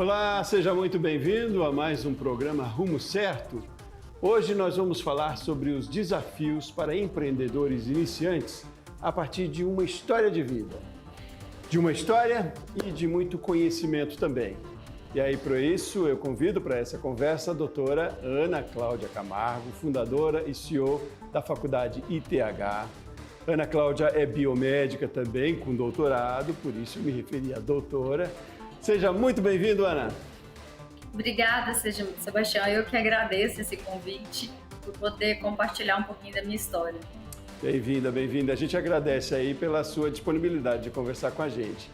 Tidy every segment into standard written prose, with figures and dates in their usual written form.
Olá, seja muito bem-vindo a mais um programa Rumo Certo. Hoje nós vamos falar sobre os desafios para empreendedores iniciantes a partir de uma história de vida. De uma história e de muito conhecimento também. E aí, por isso, eu convido para essa conversa a doutora Ana Cláudia Camargo, fundadora e CEO da Faculdade ITH. Ana Cláudia é biomédica também, com doutorado, por isso eu me referi a doutora. Seja muito bem-vindo, Ana. Obrigada, Sebastião. Eu que agradeço esse convite por poder compartilhar um pouquinho da minha história. Bem-vinda, bem-vinda. A gente agradece aí pela sua disponibilidade de conversar com a gente.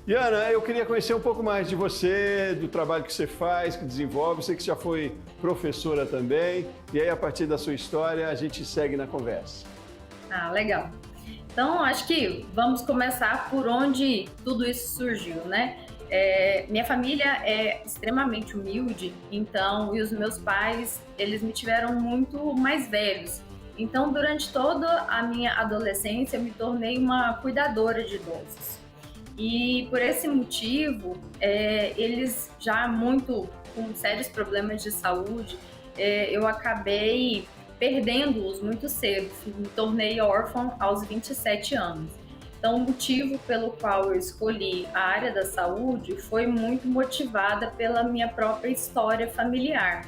E Ana, eu queria conhecer um pouco mais de você, do trabalho que você faz, que desenvolve. Sei que já foi professora também. E aí, a partir da sua história, a gente segue na conversa. Legal. Então, acho que vamos começar por onde tudo isso surgiu, né? Minha família é extremamente humilde, então, e os meus pais, eles me tiveram muito mais velhos. Então, durante toda a minha adolescência, eu me tornei uma cuidadora de idosos. E por esse motivo, eles já muito com sérios problemas de saúde, eu acabei perdendo-os muito cedo, me tornei órfã aos 27 anos. Então, o motivo pelo qual eu escolhi a área da saúde foi muito motivada pela minha própria história familiar.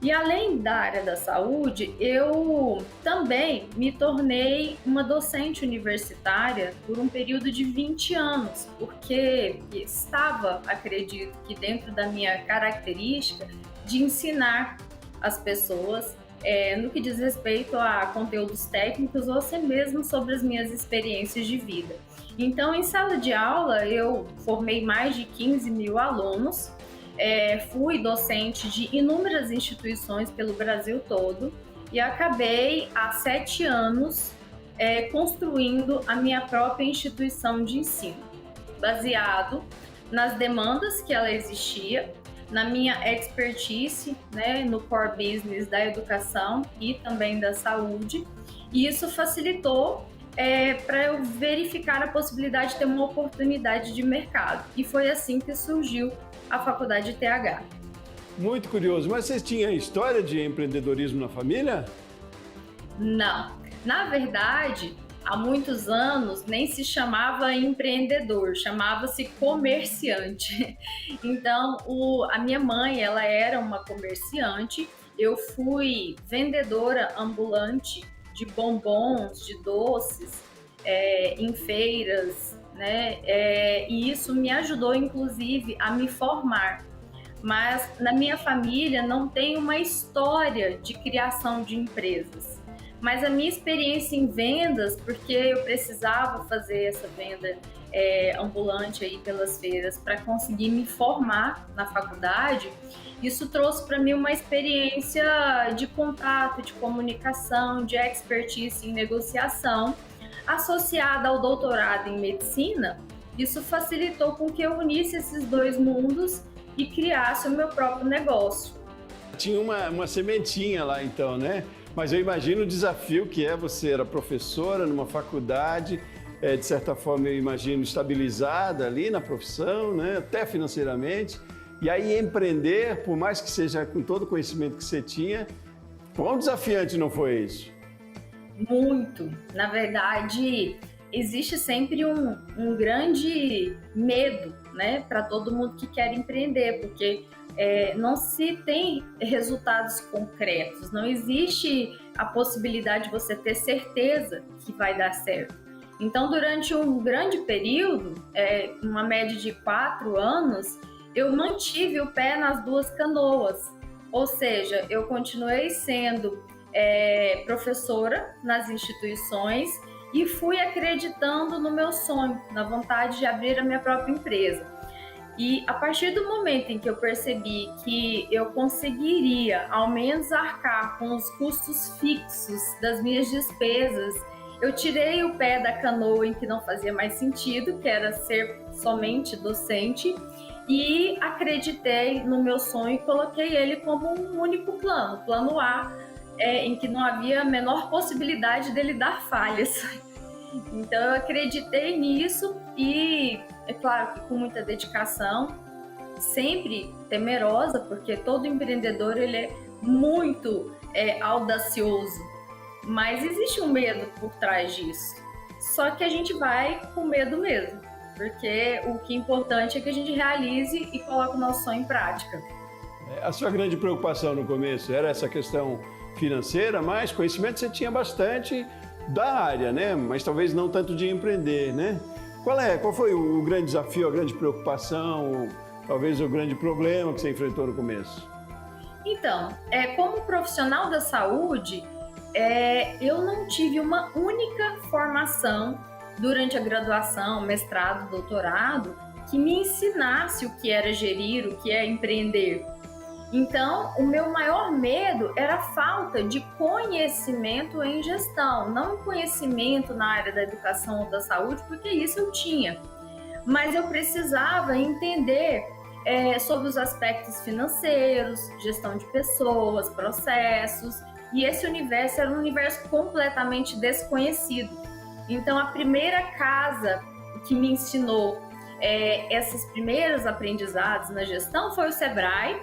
E além da área da saúde, eu também me tornei uma docente universitária por um período de 20 anos, porque estava, acredito que dentro da minha característica de ensinar as pessoas no que diz respeito a conteúdos técnicos ou até mesmo sobre as minhas experiências de vida. Então, em sala de aula, eu formei mais de 15 mil alunos, fui docente de inúmeras instituições pelo Brasil todo e acabei há 7 anos construindo a minha própria instituição de ensino, baseado nas demandas que ela existia, na minha expertise, né, no core business da educação e também da saúde, e isso facilitou para eu verificar a possibilidade de ter uma oportunidade de mercado, e foi assim que surgiu a Faculdade ITH. Muito curioso, mas vocês tinham história de empreendedorismo na família? Não, na verdade, há muitos anos nem se chamava empreendedor, chamava-se comerciante. Então, a minha mãe, ela era uma comerciante, eu fui vendedora ambulante de bombons, de doces, em feiras, né? E isso me ajudou, inclusive, a me formar. Mas na minha família não tem uma história de criação de empresas. Mas a minha experiência em vendas, porque eu precisava fazer essa venda ambulante aí pelas feiras para conseguir me formar na faculdade, isso trouxe para mim uma experiência de contato, de comunicação, de expertise em negociação, associada ao doutorado em medicina. Isso facilitou com que eu unisse esses dois mundos e criasse o meu próprio negócio. Tinha uma sementinha lá então, né? Mas eu imagino o desafio que você era professora numa faculdade, de certa forma eu imagino estabilizada ali na profissão, né? Até financeiramente, e aí empreender, por mais que seja com todo o conhecimento que você tinha, quão desafiante não foi isso? Muito. Na verdade, existe sempre um grande medo, né, para todo mundo que quer empreender, porque não se tem resultados concretos, não existe a possibilidade de você ter certeza que vai dar certo. Então, durante um grande período, uma média de 4 anos, eu mantive o pé nas duas canoas, ou seja, eu continuei sendo professora nas instituições e fui acreditando no meu sonho, na vontade de abrir a minha própria empresa. E a partir do momento em que eu percebi que eu conseguiria ao menos arcar com os custos fixos das minhas despesas, eu tirei o pé da canoa em que não fazia mais sentido, que era ser somente docente, e acreditei no meu sonho e coloquei ele como um único plano, plano A, em que não havia a menor possibilidade dele dar falhas. Então eu acreditei nisso e, é claro que com muita dedicação, sempre temerosa, porque todo empreendedor ele é muito audacioso, mas existe um medo por trás disso. Só que a gente vai com medo mesmo, porque o que é importante é que a gente realize e coloque o nosso sonho em prática. A sua grande preocupação no começo era essa questão financeira, mas conhecimento você tinha bastante da área, né? Mas talvez não tanto de empreender, né? Qual foi o grande desafio, a grande preocupação, talvez o grande problema que você enfrentou no começo? Então, como profissional da saúde, eu não tive uma única formação durante a graduação, mestrado, doutorado, que me ensinasse o que era gerir, o que é empreender. Então, o meu maior medo era a falta de conhecimento em gestão, não conhecimento na área da educação ou da saúde, porque isso eu tinha. Mas eu precisava entender sobre os aspectos financeiros, gestão de pessoas, processos, e esse universo era um universo completamente desconhecido. Então, a primeira casa que me ensinou esses primeiros aprendizados na gestão foi o Sebrae,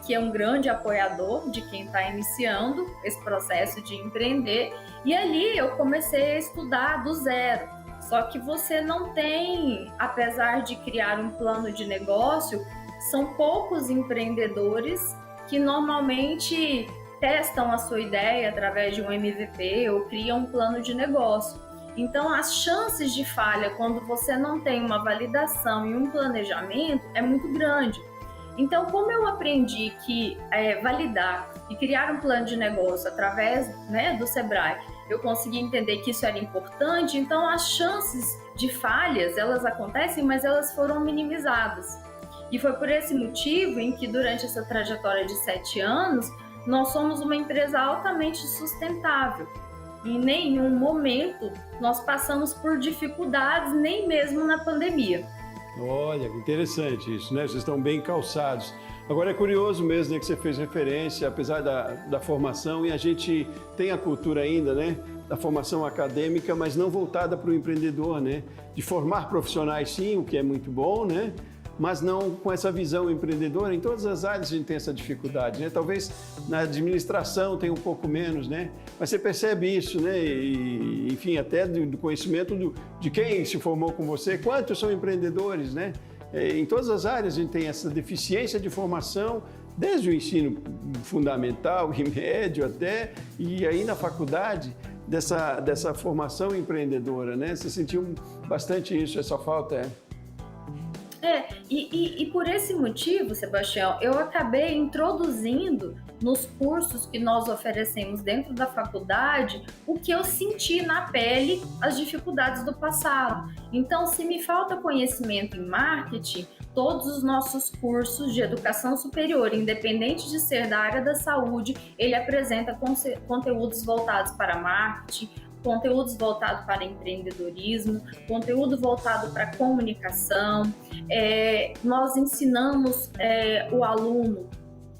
que é um grande apoiador de quem está iniciando esse processo de empreender. E ali eu comecei a estudar do zero. Só que você não tem, apesar de criar um plano de negócio, são poucos empreendedores que normalmente testam a sua ideia através de um MVP ou criam um plano de negócio. Então, as chances de falha quando você não tem uma validação e um planejamento é muito grande. Então, como eu aprendi que validar e criar um plano de negócio através do Sebrae, eu consegui entender que isso era importante, então as chances de falhas, elas acontecem, mas elas foram minimizadas. E foi por esse motivo em que durante essa trajetória de 7 anos, nós somos uma empresa altamente sustentável. Em nenhum momento nós passamos por dificuldades, nem mesmo na pandemia. Olha, que interessante isso, né? Vocês estão bem calçados. Agora é curioso mesmo, né, que você fez referência, apesar da formação, e a gente tem a cultura ainda, né, da formação acadêmica, mas não voltada para o empreendedor, né? De formar profissionais sim, o que é muito bom, né? Mas não com essa visão empreendedora. Em todas as áreas a gente tem essa dificuldade, né? Talvez na administração tenha um pouco menos, né? Mas você percebe isso, né? E, enfim, até do conhecimento de quem se formou com você, quantos são empreendedores, né? Em todas as áreas a gente tem essa deficiência de formação, desde o ensino fundamental e médio até, e aí na faculdade, dessa formação empreendedora, né? Você sentiu bastante isso, essa falta, E por esse motivo, Sebastião, eu acabei introduzindo nos cursos que nós oferecemos dentro da faculdade o que eu senti na pele, as dificuldades do passado. Então, se me falta conhecimento em marketing, todos os nossos cursos de educação superior, independente de ser da área da saúde, ele apresenta conteúdos voltados para marketing, conteúdos voltados para empreendedorismo, conteúdo voltado para comunicação. Nós ensinamos o aluno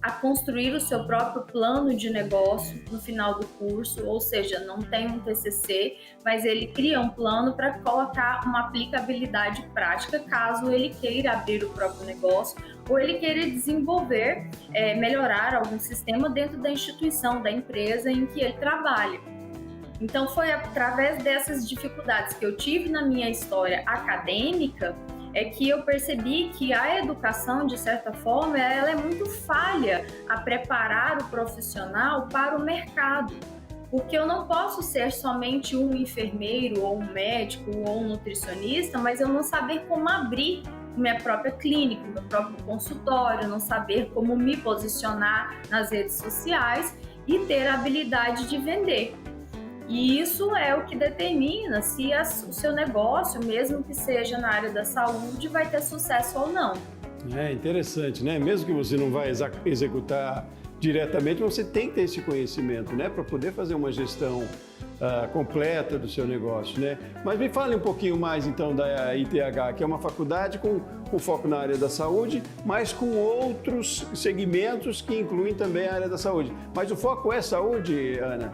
a construir o seu próprio plano de negócio no final do curso, ou seja, não tem um TCC, mas ele cria um plano para colocar uma aplicabilidade prática caso ele queira abrir o próprio negócio ou ele queira desenvolver, melhorar algum sistema dentro da instituição, da empresa em que ele trabalha. Então, foi através dessas dificuldades que eu tive na minha história acadêmica que eu percebi que a educação, de certa forma, ela é muito falha a preparar o profissional para o mercado. Porque eu não posso ser somente um enfermeiro, ou um médico, ou um nutricionista, mas eu não saber como abrir minha própria clínica, meu próprio consultório, não saber como me posicionar nas redes sociais e ter a habilidade de vender. E isso é o que determina se o seu negócio, mesmo que seja na área da saúde, vai ter sucesso ou não. É interessante, né? Mesmo que você não vai executar diretamente, você tem que ter esse conhecimento, né? Para poder fazer uma gestão completa do seu negócio, né? Mas me fale um pouquinho mais, então, da ITH, que é uma faculdade com foco na área da saúde, mas com outros segmentos que incluem também a área da saúde. Mas o foco é saúde, Ana?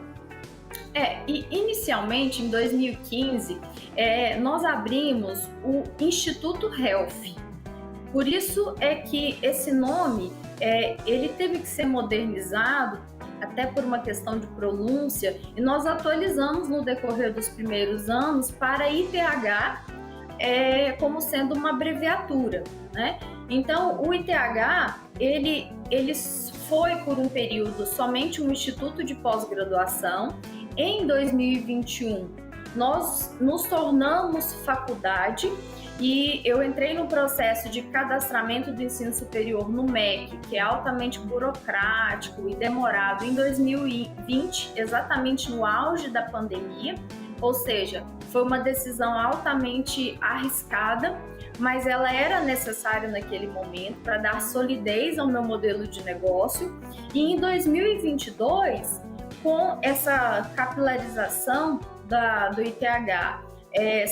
E inicialmente, em 2015, nós abrimos o Instituto Health. Por isso é que esse nome, ele teve que ser modernizado, até por uma questão de pronúncia, e nós atualizamos no decorrer dos primeiros anos para ITH, como sendo uma abreviatura, né? Então, o ITH, ele foi por um período somente um instituto de pós-graduação. Em 2021, nós nos tornamos faculdade e eu entrei no processo de cadastramento do ensino superior no MEC, que é altamente burocrático e demorado, em 2020, exatamente no auge da pandemia, ou seja, foi uma decisão altamente arriscada, mas ela era necessária naquele momento para dar solidez ao meu modelo de negócio. E em 2022, com essa capilarização do ITH,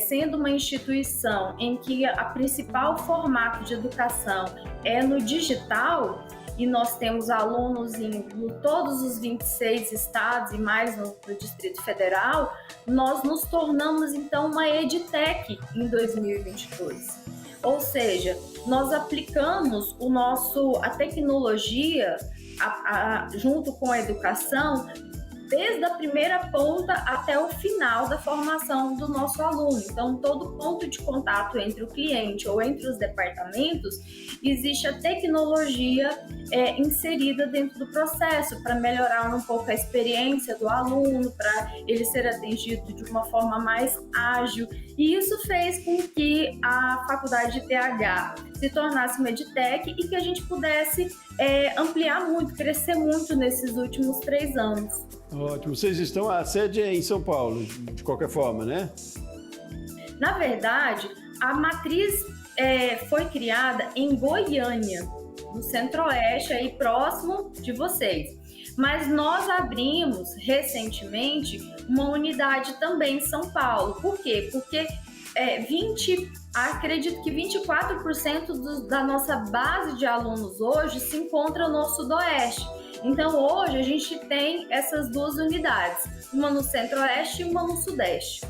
sendo uma instituição em que a principal formato de educação é no digital, e nós temos alunos em todos os 26 estados e mais no Distrito Federal, nós nos tornamos então uma EdTech em 2022. Ou seja, nós aplicamos a tecnologia junto com a educação desde a primeira ponta até o final da formação do nosso aluno. Então, todo ponto de contato entre o cliente ou entre os departamentos, existe a tecnologia inserida dentro do processo para melhorar um pouco a experiência do aluno, para ele ser atendido de uma forma mais ágil. E isso fez com que a Faculdade de TH se tornasse uma EdTech e que a gente pudesse ampliar muito, crescer muito nesses últimos 3 anos. Ótimo. Vocês estão, a sede é em São Paulo, de qualquer forma, né? Na verdade, a matriz foi criada em Goiânia, no Centro-Oeste, aí próximo de vocês. Mas nós abrimos recentemente uma unidade também em São Paulo. Por quê? Porque acredito que 24% da nossa base de alunos hoje se encontra no Sudoeste. Então, hoje, a gente tem essas 2 unidades, uma no Centro-Oeste e uma no Sudeste.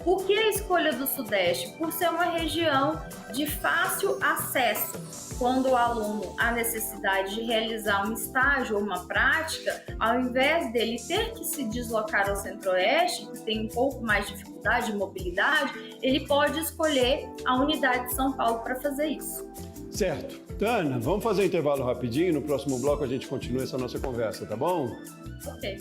Por que a escolha do Sudeste? Por ser uma região de fácil acesso. Quando o aluno há necessidade de realizar um estágio ou uma prática, ao invés dele ter que se deslocar ao Centro-Oeste, que tem um pouco mais de dificuldade de mobilidade, ele pode escolher a unidade de São Paulo para fazer isso. Certo. Tana, vamos fazer um intervalo rapidinho. No próximo bloco a gente continua essa nossa conversa, tá bom? Ok.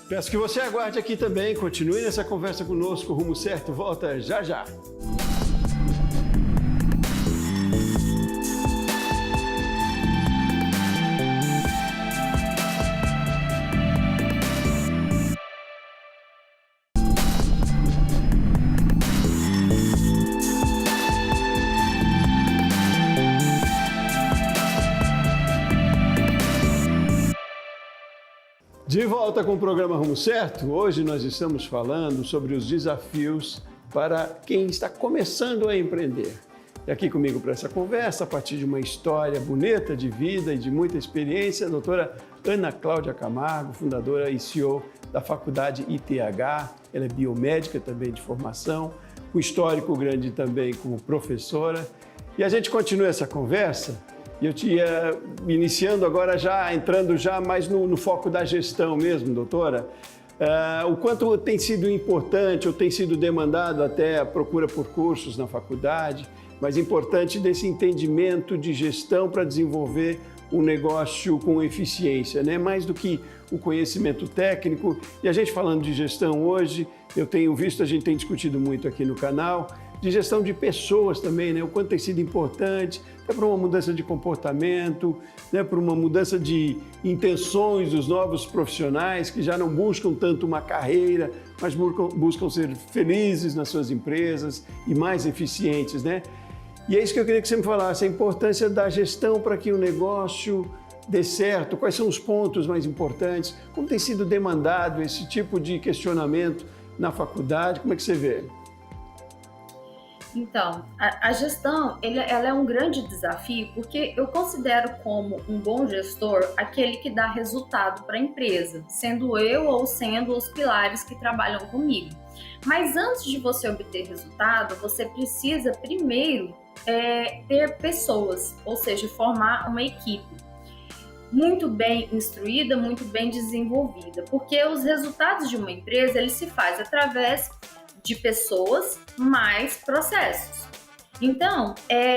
Peço que você aguarde aqui também. Continue nessa conversa conosco. O Rumo Certo volta já já. De volta com o programa Rumo Certo, hoje nós estamos falando sobre os desafios para quem está começando a empreender. E aqui comigo para essa conversa, a partir de uma história bonita de vida e de muita experiência, a doutora Ana Cláudia Camargo, fundadora e CEO da Faculdade ITH, ela é biomédica também de formação, com histórico grande também como professora. E a gente continua essa conversa. E eu tinha iniciando agora já, entrando já mais no foco da gestão mesmo, doutora, o quanto tem sido importante ou tem sido demandado até a procura por cursos na faculdade, mas importante desse entendimento de gestão para desenvolver um negócio com eficiência, né? Mais do que o conhecimento técnico. E a gente falando de gestão hoje, eu tenho visto, a gente tem discutido muito aqui no canal, de gestão de pessoas também, né? O quanto tem sido importante, até para uma mudança de comportamento, né? Para uma mudança de intenções dos novos profissionais que já não buscam tanto uma carreira, mas buscam ser felizes nas suas empresas e mais eficientes, né? E é isso que eu queria que você me falasse, a importância da gestão para que o negócio dê certo, quais são os pontos mais importantes, como tem sido demandado esse tipo de questionamento na faculdade, como é que você vê? Então, a gestão, ela é um grande desafio, porque eu considero como um bom gestor aquele que dá resultado para a empresa, sendo eu ou sendo os pilares que trabalham comigo. Mas antes de você obter resultado, você precisa primeiro ter pessoas, ou seja, formar uma equipe muito bem instruída, muito bem desenvolvida, porque os resultados de uma empresa, ele se faz através de pessoas mais processos. Então,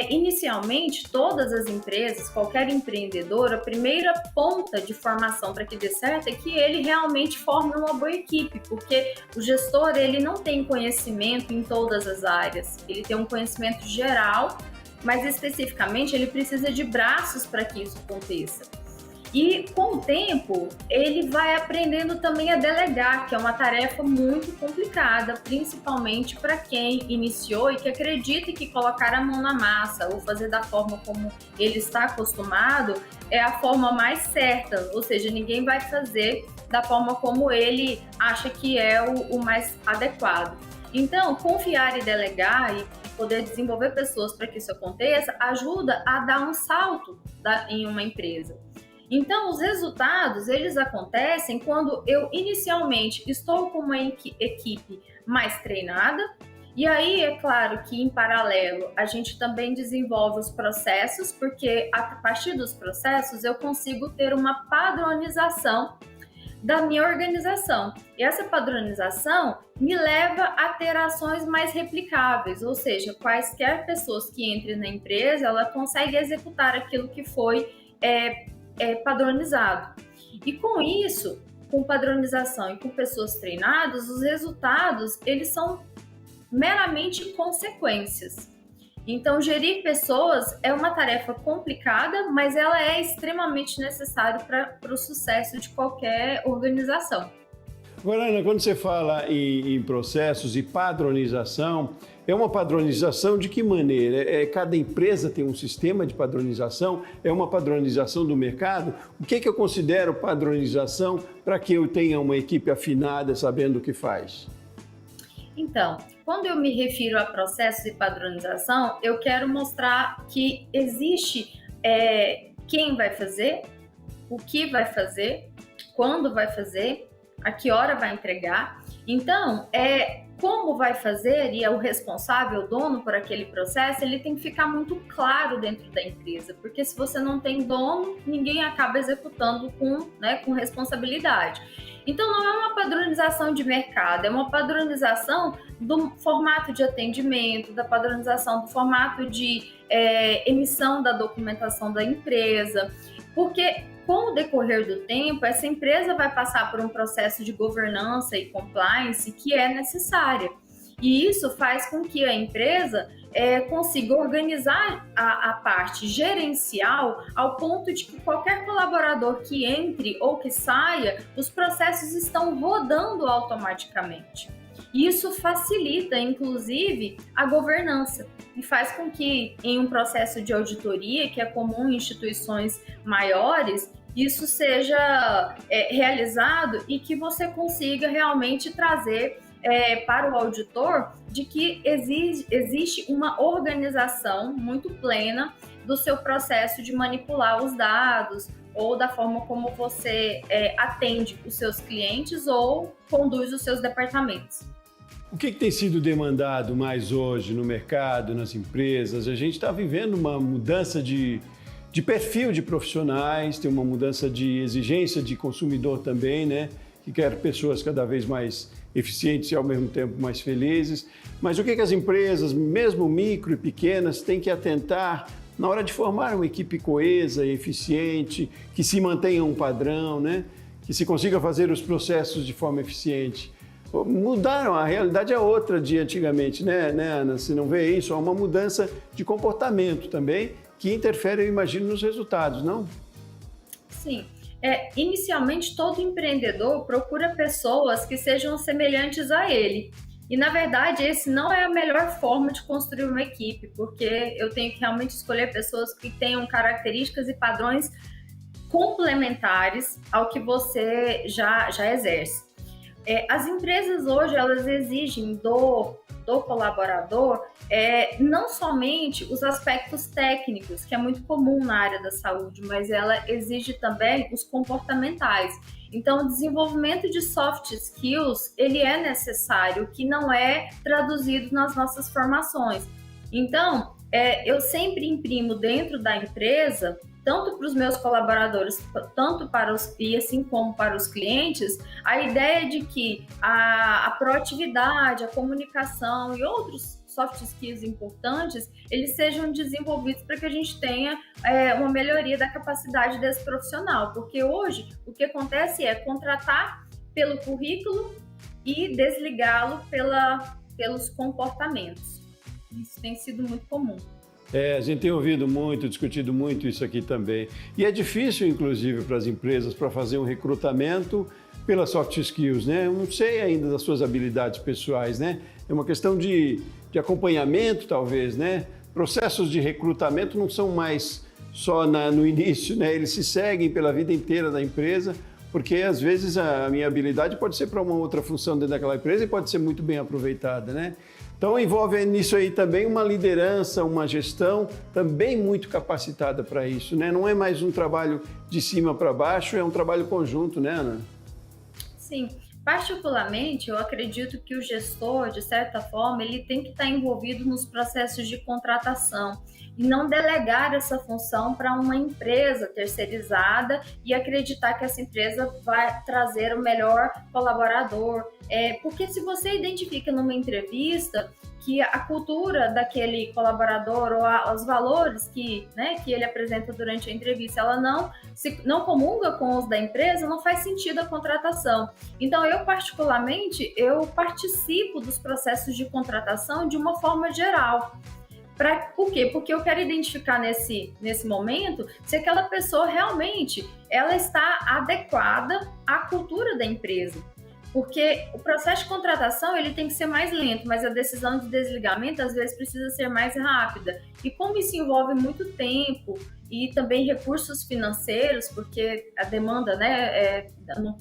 inicialmente, todas as empresas, qualquer empreendedor, a primeira ponta de formação para que dê certo é que ele realmente forme uma boa equipe, porque o gestor, ele não tem conhecimento em todas as áreas, ele tem um conhecimento geral, mas especificamente ele precisa de braços para que isso aconteça. E com o tempo, ele vai aprendendo também a delegar, que é uma tarefa muito complicada, principalmente para quem iniciou e que acredita que colocar a mão na massa ou fazer da forma como ele está acostumado é a forma mais certa, ou seja, ninguém vai fazer da forma como ele acha que é o mais adequado. Então, confiar e delegar e poder desenvolver pessoas para que isso aconteça ajuda a dar um salto em uma empresa. Então, os resultados, eles acontecem quando eu inicialmente estou com uma equipe mais treinada, e aí é claro que em paralelo a gente também desenvolve os processos, porque a partir dos processos eu consigo ter uma padronização da minha organização. E essa padronização me leva a ter ações mais replicáveis, ou seja, quaisquer pessoas que entrem na empresa, ela consegue executar aquilo que foi padronizado. E com isso, com padronização e com pessoas treinadas, os resultados, eles são meramente consequências. Então, gerir pessoas é uma tarefa complicada, mas ela é extremamente necessária para o sucesso de qualquer organização. Agora, Ana, quando você fala em processos e padronização, é uma padronização de que maneira? Cada empresa tem um sistema de padronização? É uma padronização do mercado? O que eu considero padronização para que eu tenha uma equipe afinada, sabendo o que faz? Então, quando eu me refiro a processos e padronização, eu quero mostrar que existe quem vai fazer, o que vai fazer, quando vai fazer, a que hora vai entregar. Então, como vai fazer e é o responsável, o dono por aquele processo, ele tem que ficar muito claro dentro da empresa, porque se você não tem dono, ninguém acaba executando com responsabilidade. Então, não é uma padronização de mercado, é uma padronização do formato de atendimento, da padronização do formato de emissão da documentação da empresa, porque com o decorrer do tempo, essa empresa vai passar por um processo de governança e compliance que é necessária. E isso faz com que a empresa consiga organizar a parte gerencial ao ponto de que qualquer colaborador que entre ou que saia, os processos estão rodando automaticamente. Isso facilita, inclusive, a governança e faz com que, em um processo de auditoria, que é comum em instituições maiores, isso seja realizado e que você consiga realmente trazer para o auditor de que existe uma organização muito plena do seu processo de manipular os dados ou da forma como você atende os seus clientes ou conduz os seus departamentos. O que tem sido demandado mais hoje no mercado, nas empresas? A gente está vivendo uma mudança de perfil de profissionais, tem uma mudança de exigência de consumidor também, né? Que quer pessoas cada vez mais eficientes e ao mesmo tempo mais felizes. Mas o que as empresas, mesmo micro e pequenas, têm que atentar na hora de formar uma equipe coesa e eficiente, que se mantenha um padrão, né? Que se consiga fazer os processos de forma eficiente? Mudaram, a realidade é outra de antigamente, né, Ana? Se não vê isso, há uma mudança de comportamento também que interfere, eu imagino, nos resultados, não? Sim. Inicialmente, todo empreendedor procura pessoas que sejam semelhantes a ele. E, na verdade, esse não é a melhor forma de construir uma equipe, porque eu tenho que realmente escolher pessoas que tenham características e padrões complementares ao que você já exerce. As empresas hoje, elas exigem do colaborador não somente os aspectos técnicos, que é muito comum na área da saúde, mas ela exige também os comportamentais. Então, o desenvolvimento de soft skills, ele é necessário, que não é traduzido nas nossas formações. Então, eu sempre imprimo dentro da empresa, tanto para os meus colaboradores, tanto para os e assim como para os clientes, a ideia de que a proatividade, a comunicação e outros soft skills importantes, eles sejam desenvolvidos para que a gente tenha uma melhoria da capacidade desse profissional. Porque hoje o que acontece é contratar pelo currículo e desligá-lo pelos comportamentos. Isso tem sido muito comum. A gente tem ouvido muito, discutido muito isso aqui também. E é difícil, inclusive, para as empresas para fazer um recrutamento pelas soft skills, né? Eu não sei ainda das suas habilidades pessoais, né? É uma questão de acompanhamento, talvez, né? Processos de recrutamento não são mais só no início, né? Eles se seguem pela vida inteira da empresa, porque às vezes a minha habilidade pode ser para uma outra função dentro daquela empresa e pode ser muito bem aproveitada, né? Então envolve nisso aí também uma liderança, uma gestão também muito capacitada para isso, né? Não é mais um trabalho de cima para baixo, é um trabalho conjunto, né, Ana? Sim, particularmente eu acredito que o gestor, de certa forma, ele tem que estar envolvido nos processos de contratação e não delegar essa função para uma empresa terceirizada e acreditar que essa empresa vai trazer o melhor colaborador. Porque se você identifica numa entrevista que a cultura daquele colaborador ou os valores que ele apresenta durante a entrevista, ela não comunga com os da empresa, não faz sentido a contratação. Então, eu particularmente, eu participo dos processos de contratação de uma forma geral. Por quê? Porque eu quero identificar nesse momento se aquela pessoa realmente ela está adequada à cultura da empresa. Porque o processo de contratação ele tem que ser mais lento, mas a decisão de desligamento às vezes precisa ser mais rápida. E como isso envolve muito tempo e também recursos financeiros, porque a demanda,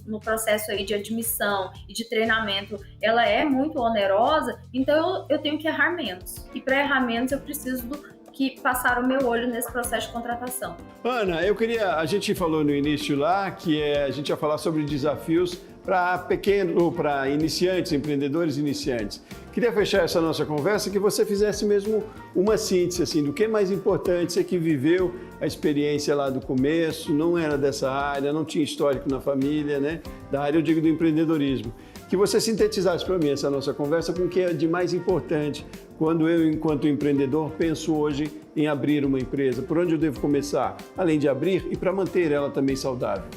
no processo aí de admissão e de treinamento, ela é muito onerosa, então eu tenho que errar menos. E para errar menos eu preciso que passar o meu olho nesse processo de contratação. Ana, a gente falou no início lá que a gente ia falar sobre desafios para iniciantes, empreendedores iniciantes. Queria fechar essa nossa conversa que você fizesse mesmo uma síntese assim, do que é mais importante, você que viveu a experiência lá do começo, não era dessa área, não tinha histórico na família, né? Da área, eu digo, do empreendedorismo. Que você sintetizasse para mim essa nossa conversa com o que é de mais importante quando eu, enquanto empreendedor, penso hoje em abrir uma empresa. Por onde eu devo começar? Além de abrir e para manter ela também saudável.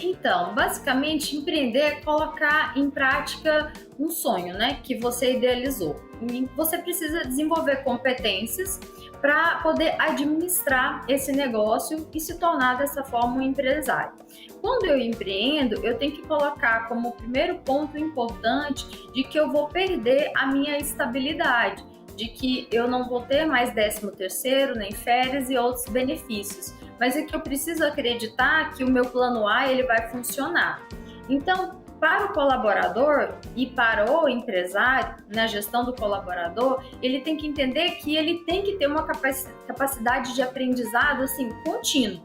Então, basicamente, empreender é colocar em prática um sonho, que você idealizou. E você precisa desenvolver competências para poder administrar esse negócio e se tornar dessa forma um empresário. Quando eu empreendo, eu tenho que colocar como primeiro ponto importante de que eu vou perder a minha estabilidade, de que eu não vou ter mais 13º, nem férias e outros benefícios. Mas é que eu preciso acreditar que o meu plano A ele vai funcionar. Então, para o colaborador e para o empresário, na gestão do colaborador, ele tem que entender que ele tem que ter uma capacidade de aprendizado assim, contínuo.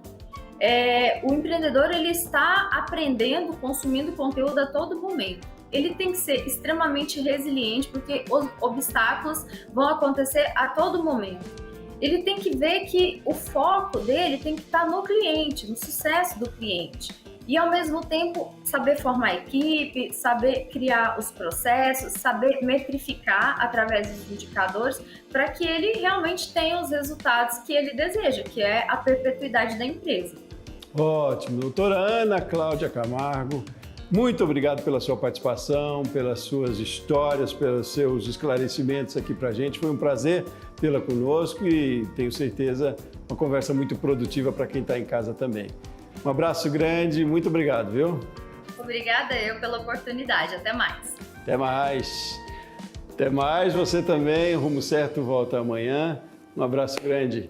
O empreendedor ele está aprendendo, consumindo conteúdo a todo momento. Ele tem que ser extremamente resiliente, porque os obstáculos vão acontecer a todo momento. Ele tem que ver que o foco dele tem que estar no cliente, no sucesso do cliente. E, ao mesmo tempo, saber formar equipe, saber criar os processos, saber metrificar através dos indicadores para que ele realmente tenha os resultados que ele deseja, que é a perpetuidade da empresa. Ótimo. Doutora Ana Cláudia Camargo, muito obrigado pela sua participação, pelas suas histórias, pelos seus esclarecimentos aqui para a gente. Foi um prazer tê-la conosco e tenho certeza uma conversa muito produtiva para quem está em casa também. Um abraço grande, muito obrigado, viu? Obrigada eu pela oportunidade. Até mais. Até mais. Até mais, você também. O Rumo Certo volta amanhã. Um abraço grande.